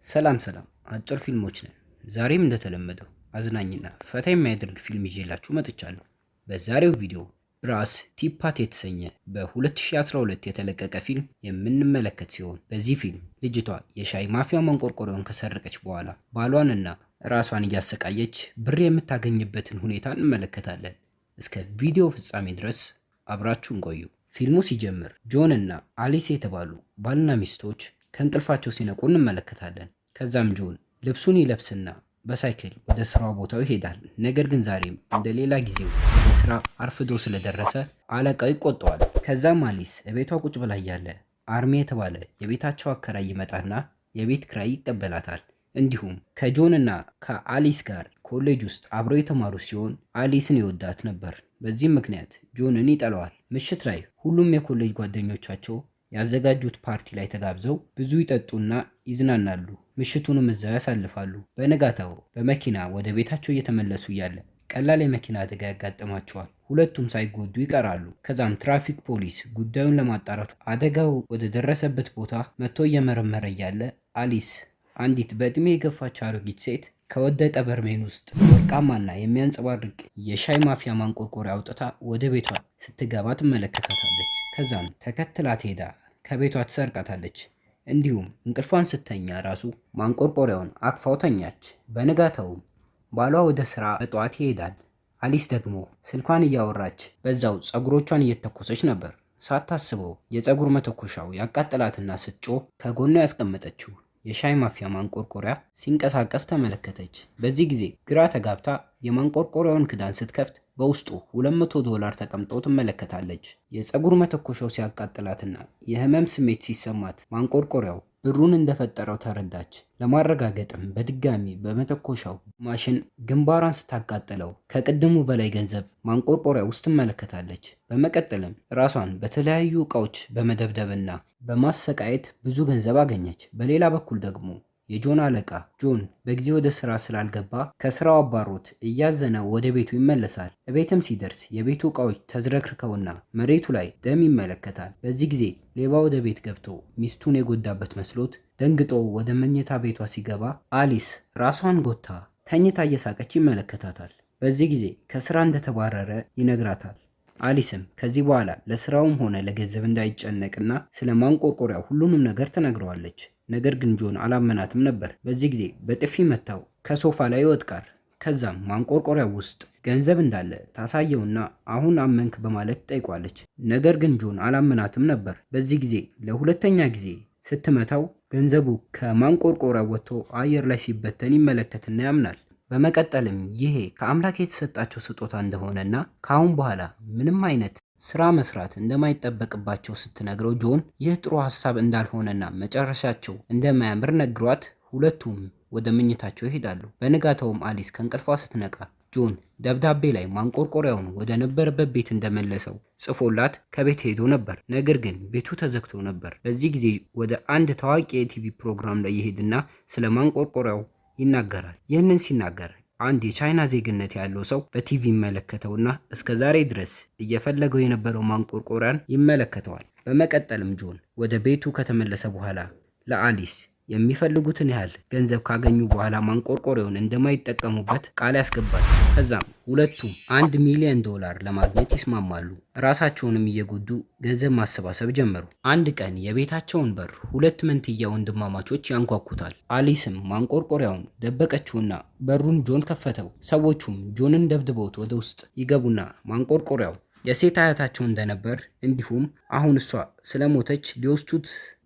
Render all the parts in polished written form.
ሰላም አጭር ፊልሞች ነን። ዛሬም እንደተለመደው አዝናኝና ፈታ የሚያደርግ ፊልም ይዤላችሁ መጥቻለሁ። በዛሬው ቪዲዮ ብራስ ቲፓት የተሰኘ በ2012 የተለቀቀ ፊልም የምንመለከት ሲሆን በዚህ ፊልም ልጅቷ የሻይ ማፊያ ማንቆርቆሪያውን ከሰረቀች በኋላ ባሏንና ራሷን እያሰቃየች ብር የምታገኝበትን ሁኔታ እንመለከታለን። እስከ ቪዲዮ ፍጻሜ ድረስ አብራችሁን ቆዩ። ፊልሙ ሲጀምር ጆን እና አሊስ የተባሉ ባልና ሚስቶች ከእንቅልፋቸው ሲነቁ እንመለከታለን። ከዛም ጆን ልብሱን ይለብስና በሳይክል ወደ ስራው ቦታው ይሄዳል። ነገር ግን ዛሬም እንደ ሌላ ጊዜው ወደ ስራ አርፍዶ ስለደረሰ አለቃው ይቆጣዋል። ከዛም አሊስ እቤቷ ቁጭ ብላ እያለ አርሚ የተባለ የቤታቸው አከራይ ይመጣና የቤት ክራይ ይቀበላታል። እንዲሁም ከጆን እና ከአሊስ ጋር ኮሌጅ ውስጥ አብረው የተማሩ ሲሆን አሊስን ይወዳት ነበር። በዚህም ምክንያት ጆንን ይጠላዋል። ምሽት ላይ ሁሉም የኮሌጅ ጓደኞቻቸው ያዘጋጁት ፓርቲ ላይ ተጋብዘው ብዙ ይጠጡና ይዝናናሉ። ምሽቱንም እዛው ያሳልፋሉ። በነጋታው በመኪና ወደ ቤታቸው እየተመለሱ እያለ ቀላል የመኪና አደጋ ያጋጥማቸዋል። ሁለቱም ሳይጎዱ ይቀራሉ። ከዛም ትራፊክ ፖሊስ ጉዳዩን ለማጣራት አደጋው ወደ ደረሰበት ቦታ መጥቶ እየመረመረ እያለ አሊስ አንዲት በእድሜ የገፋች አሮጊት ሴት ከወደቀ በርሜን ውስጥ ወርቃማና የሚያንጸባርቅ የሻይ ማፊያ ማንቆርቆሪያ አውጥታ ወደ ቤቷ ስትገባ ትመለከታታለች። ከዛም ተከትላት ሄዳ ከቤቷ ትሰርቃታለች። እንዲሁም እንቅልፏን ስተኛ ራሱ ማንቆርቆሪያውን አቅፋው ተኛች። በንጋታውም ባሏ ወደ ስራ በጠዋት ይሄዳል። አሊስ ደግሞ ስልኳን እያወራች በዛው ፀጉሮቿን እየተኮሰች ነበር። ሳታስበው የፀጉር መተኮሻው ያቃጠላትና ስትጮህ ከጎኗ ያስቀመጠችው የሻይ ማፊያ ማንቆርቆሪያ ሲንቀሳቀስ ተመለከተች። በዚህ ጊዜ ግራ ተጋብታ የማንቆርቆሪያውን ክዳን ስትከፍት በውስጡ $200 ተቀምጦ ትመለከታለች። የፀጉር መተኮሻው ሲያቃጥላትና የህመም ስሜት ሲሰማት ማንቆርቆሪያው ብሩን እንደፈጠረው ተረዳች። ለማረጋገጥም በድጋሚ በመተኮሻው ማሽን ግንባሯን ስታቃጥለው ከቅድሙ በላይ ገንዘብ ማንቆርቆሪያ ውስጥ ትመለከታለች። በመቀጠልም ራሷን በተለያዩ ዕቃዎች በመደብደብና በማሰቃየት ብዙ ገንዘብ አገኘች። በሌላ በኩል ደግሞ የጆን አለቃ ጆን በጊዜ ወደ ስራ ስላልገባ ከስራው አባሮት እያዘነ ወደ ቤቱ ይመለሳል። ቤትም ሲደርስ የቤቱ ዕቃዎች ተዝረክርከውና መሬቱ ላይ ደም ይመለከታል። በዚህ ጊዜ ሌባ ወደ ቤት ገብቶ ሚስቱን የጎዳበት መስሎት ደንግጦ ወደ መኝታ ቤቷ ሲገባ አሊስ ራሷን ጎታ ተኝታ እየሳቀች ይመለከታታል። በዚህ ጊዜ ከስራ እንደተባረረ ይነግራታል። አሊስም ከዚህ በኋላ ለስራውም ሆነ ለገንዘብ እንዳይጨነቅና ስለ ማንቆርቆሪያው ሁሉንም ነገር ትነግረዋለች። ነገር ግን ጆን አላመናትም ነበር። በዚህ ጊዜ በጥፊ መታው ከሶፋ ላይ ይወድቃል። ከዛም ማንቆርቆሪያው ውስጥ ገንዘብ እንዳለ ታሳየውና አሁን አመንክ በማለት ትጠይቋለች። ነገር ግን ጆን አላመናትም ነበር። በዚህ ጊዜ ለሁለተኛ ጊዜ ስትመታው ገንዘቡ ከማንቆርቆሪያው ወጥቶ አየር ላይ ሲበተን ይመለከትና ያምናል። በመቀጠልም ይሄ ከአምላክ የተሰጣቸው ስጦታ እንደሆነና ከአሁን በኋላ ምንም አይነት ስራ መስራት እንደማይጠበቅባቸው ስትነግረው ጆን ይህ ጥሩ ሀሳብ እንዳልሆነና መጨረሻቸው እንደማያምር ነግሯት ሁለቱም ወደ መኝታቸው ይሄዳሉ። በንጋታውም አሊስ ከእንቅልፏ ስትነቃ ጆን ደብዳቤ ላይ ማንቆርቆሪያውን ወደ ነበረበት ቤት እንደመለሰው ጽፎላት ከቤት ሄዶ ነበር። ነገር ግን ቤቱ ተዘግቶ ነበር። በዚህ ጊዜ ወደ አንድ ታዋቂ የቲቪ ፕሮግራም ላይ ይሄድና ስለ ማንቆርቆሪያው ይናገራል። ይህንን ሲናገር አንድ የቻይና ዜግነት ያለው ሰው በቲቪ ይመለከተውና እስከ ዛሬ ድረስ እየፈለገው የነበረው ማንቆርቆሪያን ይመለከተዋል። በመቀጠልም ጆን ወደ ቤቱ ከተመለሰ በኋላ ለአሊስ የሚፈልጉትን ያህል ገንዘብ ካገኙ በኋላ ማንቆርቆሪያውን እንደማይጠቀሙበት ቃል ያስገባል። ከዛም ሁለቱም $1 ሚሊዮን ለማግኘት ይስማማሉ። ራሳቸውንም እየጎዱ ገንዘብ ማሰባሰብ ጀመሩ። አንድ ቀን የቤታቸውን በር ሁለት መንትያ ወንድማማቾች ያንኳኩታል። አሊስም ማንቆርቆሪያውን ደበቀችውና በሩን ጆን ከፈተው። ሰዎቹም ጆንን ደብድበውት ወደ ውስጥ ይገቡና ማንቆርቆሪያው የሴት አያታቸው እንደነበር እንዲሁም አሁን እሷ ስለሞተች ሊወስዱት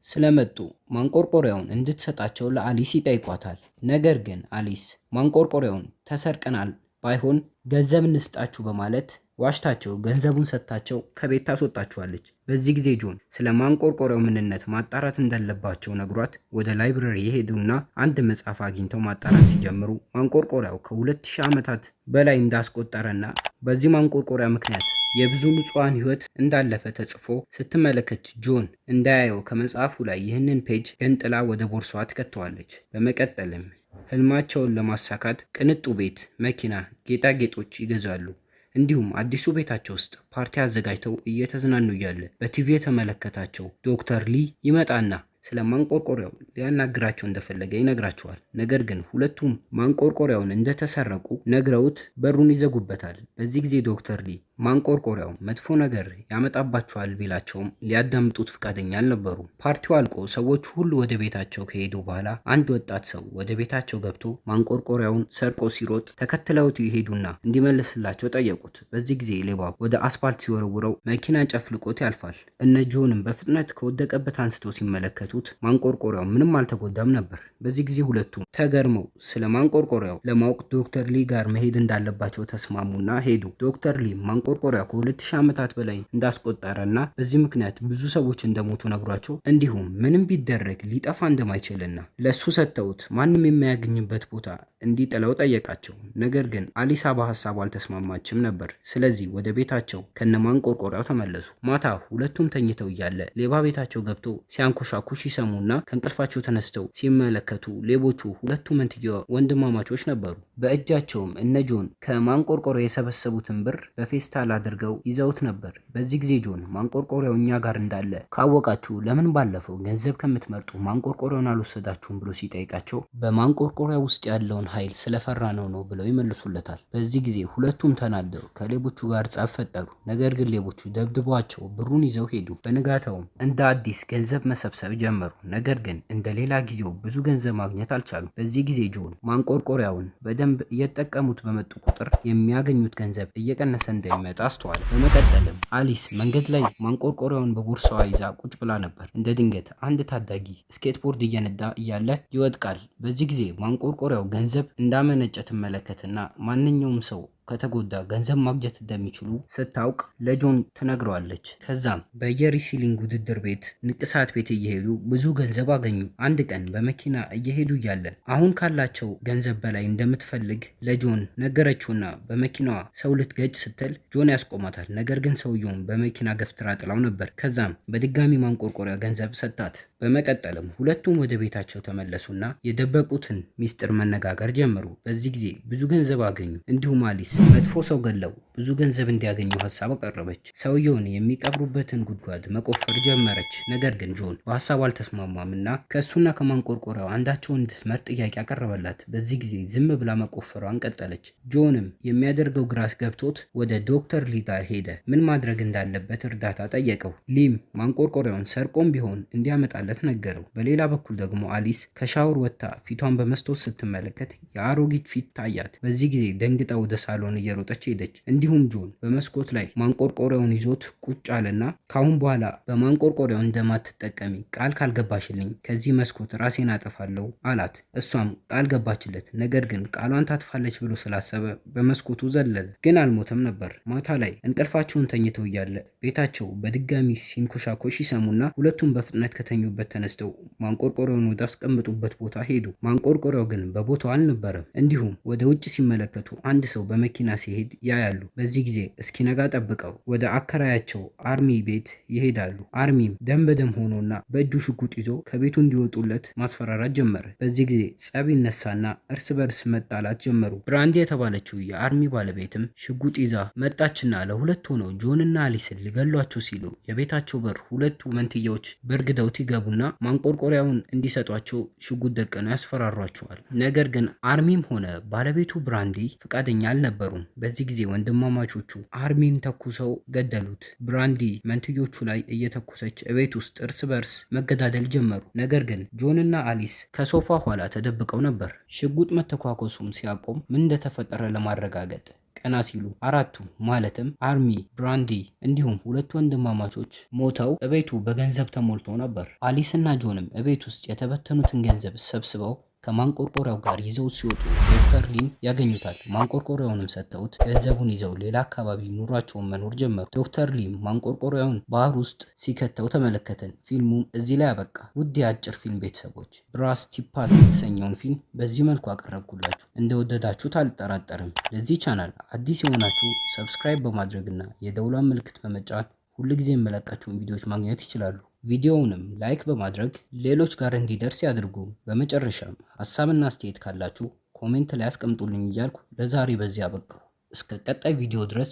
ስለመጡ ማንቆርቆሪያውን እንድትሰጣቸው ለአሊስ ይጠይቋታል። ነገር ግን አሊስ ማንቆርቆሪያውን ተሰርቀናል፣ ባይሆን ገንዘብ እንስጣችሁ በማለት ዋሽታቸው ገንዘቡን ሰጥታቸው ከቤት ታስወጣቸዋለች። በዚህ ጊዜ ጆን ስለ ማንቆርቆሪያው ምንነት ማጣራት እንዳለባቸው ነግሯት ወደ ላይብረሪ የሄዱና አንድ መጽሐፍ አግኝተው ማጣራት ሲጀምሩ ማንቆርቆሪያው ከ2000 ዓመታት በላይ እንዳስቆጠረና በዚህ ማንቆርቆሪያ ምክንያት የብዙ ንጹሃን ህይወት እንዳለፈ ተጽፎ ስትመለከት ጆን እንዳያየው ከመጽሐፉ ላይ ይህንን ፔጅ ገንጥላ ወደ ቦርሳዋ ትከተዋለች። በመቀጠልም ህልማቸውን ለማሳካት ቅንጡ ቤት፣ መኪና፣ ጌጣጌጦች ይገዛሉ። እንዲሁም አዲሱ ቤታቸው ውስጥ ፓርቲ አዘጋጅተው እየተዝናኑ እያለ በቲቪ የተመለከታቸው ዶክተር ሊ ይመጣና ስለ ማንቆርቆሪያው ሊያናግራቸው እንደፈለገ ይነግራቸዋል። ነገር ግን ሁለቱም ማንቆርቆሪያውን እንደተሰረቁ ነግረውት በሩን ይዘጉበታል። በዚህ ጊዜ ዶክተር ሊ ማንቆርቆሪያው መጥፎ ነገር ያመጣባቸዋል ቢላቸውም ሊያዳምጡት ፈቃደኛ አልነበሩም። ፓርቲው አልቆ ሰዎቹ ሁሉ ወደ ቤታቸው ከሄዱ በኋላ አንድ ወጣት ሰው ወደ ቤታቸው ገብቶ ማንቆርቆሪያውን ሰርቆ ሲሮጥ ተከትለውት ይሄዱና እንዲመልስላቸው ጠየቁት። በዚህ ጊዜ ሌባው ወደ አስፓልት ሲወረውረው መኪና ጨፍልቆት ያልፋል። እነ ጆንም በፍጥነት ከወደቀበት አንስተው ሲመለከቱት ማንቆርቆሪያው ምንም አልተጎዳም ነበር። በዚህ ጊዜ ሁለቱም ተገርመው ስለ ማንቆርቆሪያው ለማወቅ ዶክተር ሊ ጋር መሄድ እንዳለባቸው ተስማሙና ሄዱ። ዶክተር ሊ ማንቆርቆሪያው ከ2000 ዓመታት በላይ እንዳስቆጠረና በዚህ ምክንያት ብዙ ሰዎች እንደሞቱ ነግሯቸው እንዲሁም ምንም ቢደረግ ሊጠፋ እንደማይችልና ለሱ ሰጥተውት ማንም የማያገኝበት ቦታ እንዲጥለው ጠየቃቸው። ነገር ግን አሊሳ በሀሳቡ አልተስማማችም ነበር። ስለዚህ ወደ ቤታቸው ከነ ማንቆርቆሪያው ተመለሱ። ማታ ሁለቱም ተኝተው እያለ ሌባ ቤታቸው ገብቶ ሲያንኮሻኩሽ ይሰሙና ከእንቅልፋቸው ተነስተው ሲመለከቱ ሌቦቹ ሁለቱ መንትያ ወንድማማቾች ነበሩ። በእጃቸውም እነ ጆን ከማንቆርቆሪያው የሰበሰቡትን ብር በፌስታል አድርገው ይዘውት ነበር። በዚህ ጊዜ ጆን ማንቆርቆሪያው እኛ ጋር እንዳለ ካወቃችሁ ለምን ባለፈው ገንዘብ ከምትመርጡ ማንቆርቆሪያውን አልወሰዳችሁም ብሎ ሲጠይቃቸው በማንቆርቆሪያ ውስጥ ያለውን ኃይል ስለፈራ ነው ብለው ይመልሱለታል። በዚህ ጊዜ ሁለቱም ተናደው ከሌቦቹ ጋር ጸብ ፈጠሩ። ነገር ግን ሌቦቹ ደብድቧቸው ብሩን ይዘው ሄዱ። በንጋታውም እንደ አዲስ ገንዘብ መሰብሰብ ጀመሩ። ነገር ግን እንደ ሌላ ጊዜው ብዙ ገንዘብ ማግኘት አልቻሉም። በዚህ ጊዜ ጆን ማንቆርቆሪያውን በደንብ እየተጠቀሙት በመጡ ቁጥር የሚያገኙት ገንዘብ እየቀነሰ እንደሚመጣ አስተዋለ። በመቀጠልም አሊስ መንገድ ላይ ማንቆርቆሪያውን በቦርሳዋ ይዛ ቁጭ ብላ ነበር። እንደ ድንገት አንድ ታዳጊ ስኬትቦርድ እየነዳ እያለ ይወድቃል። በዚህ ጊዜ ማንቆርቆሪያው ገንዘብ እንዳመነጨ ትመለከትና ማንኛውም ሰው ከተጎዳ ገንዘብ ማግኘት እንደሚችሉ ስታውቅ ለጆን ትነግረዋለች። ከዛም በየሪሲሊንግ ውድድር ቤት ንቅሳት ቤት እየሄዱ ብዙ ገንዘብ አገኙ። አንድ ቀን በመኪና እየሄዱ እያለ አሁን ካላቸው ገንዘብ በላይ እንደምትፈልግ ለጆን ነገረችውና በመኪናዋ ሰው ልትገጭ ስትል ጆን ያስቆማታል። ነገር ግን ሰውየውን በመኪና ገፍትራ ጥላው ነበር። ከዛም በድጋሚ ማንቆርቆሪያ ገንዘብ ሰጣት። በመቀጠልም ሁለቱም ወደ ቤታቸው ተመለሱና የደበቁትን ሚስጥር መነጋገር ጀመሩ። በዚህ ጊዜ ብዙ ገንዘብ አገኙ። እንዲሁም አሊስ መጥፎ ሰው ገለው ብዙ ገንዘብ እንዲያገኙ ሀሳብ አቀረበች። ሰውየውን የሚቀብሩበትን ጉድጓድ መቆፈር ጀመረች። ነገር ግን ጆን በሀሳቡ አልተስማማም እና ከእሱና ከማንቆርቆሪያው አንዳቸውን እንድትመርጥ ጥያቄ አቀረበላት። በዚህ ጊዜ ዝም ብላ መቆፈሯን ቀጠለች። ጆንም የሚያደርገው ግራ ገብቶት ወደ ዶክተር ሊ ጋር ሄደ። ምን ማድረግ እንዳለበት እርዳታ ጠየቀው። ሊም ማንቆርቆሪያውን ሰርቆም ቢሆን እንዲያመጣለት ነገረው። በሌላ በኩል ደግሞ አሊስ ከሻወር ወጥታ ፊቷን በመስታወት ስትመለከት የአሮጊት ፊት ታያት። በዚህ ጊዜ ደንግጣ ወደ ሳሎን እየሮጠች ሄደች። እንዲሁም ጆን በመስኮት ላይ ማንቆርቆሪያውን ይዞት ቁጭ አለና ካሁን በኋላ በማንቆርቆሪያው እንደማትጠቀሚ ቃል ካልገባሽልኝ ከዚህ መስኮት ራሴን አጠፋለሁ አላት። እሷም ቃል ገባችለት። ነገር ግን ቃሏን ታጥፋለች ብሎ ስላሰበ በመስኮቱ ዘለለ። ግን አልሞተም ነበር። ማታ ላይ እንቅልፋቸውን ተኝተው እያለ ቤታቸው በድጋሚ ሲንኮሻኮሽ ይሰሙና ሁለቱም በፍጥነት ከተኙበት ተነስተው ማንቆርቆሪያውን ወደ አስቀምጡበት ቦታ ሄዱ። ማንቆርቆሪያው ግን በቦታው አልነበረም። እንዲሁም ወደ ውጭ ሲመለከቱ አንድ ሰው በመኪና ሲሄድ ያያሉ። በዚህ ጊዜ እስኪነጋ ጠብቀው ወደ አከራያቸው አርሚ ቤት ይሄዳሉ። አርሚም ደም በደም ሆኖና በእጁ ሽጉጥ ይዞ ከቤቱ እንዲወጡለት ማስፈራራት ጀመረ። በዚህ ጊዜ ጸብ ይነሳና እርስ በርስ መጣላት ጀመሩ። ብራንዲ የተባለችው የአርሚ ባለቤትም ሽጉጥ ይዛ መጣችና ለሁለት ሆነው ጆንና አሊስን ሊገሏቸው ሲሉ የቤታቸው በር ሁለቱ መንትያዎች በርግደውት ይገቡና ማንቆርቆሪያውን እንዲሰጧቸው ሽጉጥ ደቀነው ያስፈራሯቸዋል። ነገር ግን አርሚም ሆነ ባለቤቱ ብራንዲ ፈቃደኛ አልነበሩም። በዚህ ጊዜ ወንድማማቾቹ አርሚን ተኩሰው ገደሉት። ብራንዲ መንትዮቹ ላይ እየተኮሰች እቤት ውስጥ እርስ በርስ መገዳደል ጀመሩ። ነገር ግን ጆንና አሊስ ከሶፋ ኋላ ተደብቀው ነበር። ሽጉጥ መተኳኮሱም ሲያቆም ምን እንደተፈጠረ ለማረጋገጥ ቀና ሲሉ አራቱ ማለትም አርሚ፣ ብራንዲ እንዲሁም ሁለት ወንድማማቾች ሞተው እቤቱ በገንዘብ ተሞልቶ ነበር። አሊስና ጆንም እቤት ውስጥ የተበተኑትን ገንዘብ ሰብስበው ከማንቆርቆሪያው ጋር ይዘው ሲወጡ ዶክተር ሊን ያገኙታል። ማንቆርቆሪያውንም ሰጥተውት ገንዘቡን ይዘው ሌላ አካባቢ ኑሯቸውን መኖር ጀመሩ። ዶክተር ሊም ማንቆርቆሪያውን ባህር ውስጥ ሲከተው ተመለከተን። ፊልሙም እዚህ ላይ አበቃ። ውድ የአጭር ፊልም ቤተሰቦች ብራስ ቲፓት የተሰኘውን ፊልም በዚህ መልኩ አቀረብኩላችሁ። እንደወደዳችሁት አልጠራጠርም። ለዚህ ቻናል አዲስ የሆናችሁ ሰብስክራይብ በማድረግና የደውሏን ምልክት በመጫን ሁልጊዜ የምለቃቸውን ቪዲዮዎች ማግኘት ይችላሉ። ቪዲዮውንም ላይክ በማድረግ ሌሎች ጋር እንዲደርስ ያድርጉ። በመጨረሻም ሀሳብና አስተያየት ካላችሁ ኮሜንት ላይ አስቀምጡልኝ እያልኩ ለዛሬ በዚህ አበቃሁ። እስከ ቀጣይ ቪዲዮ ድረስ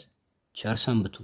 ቸር ሰንብቱ።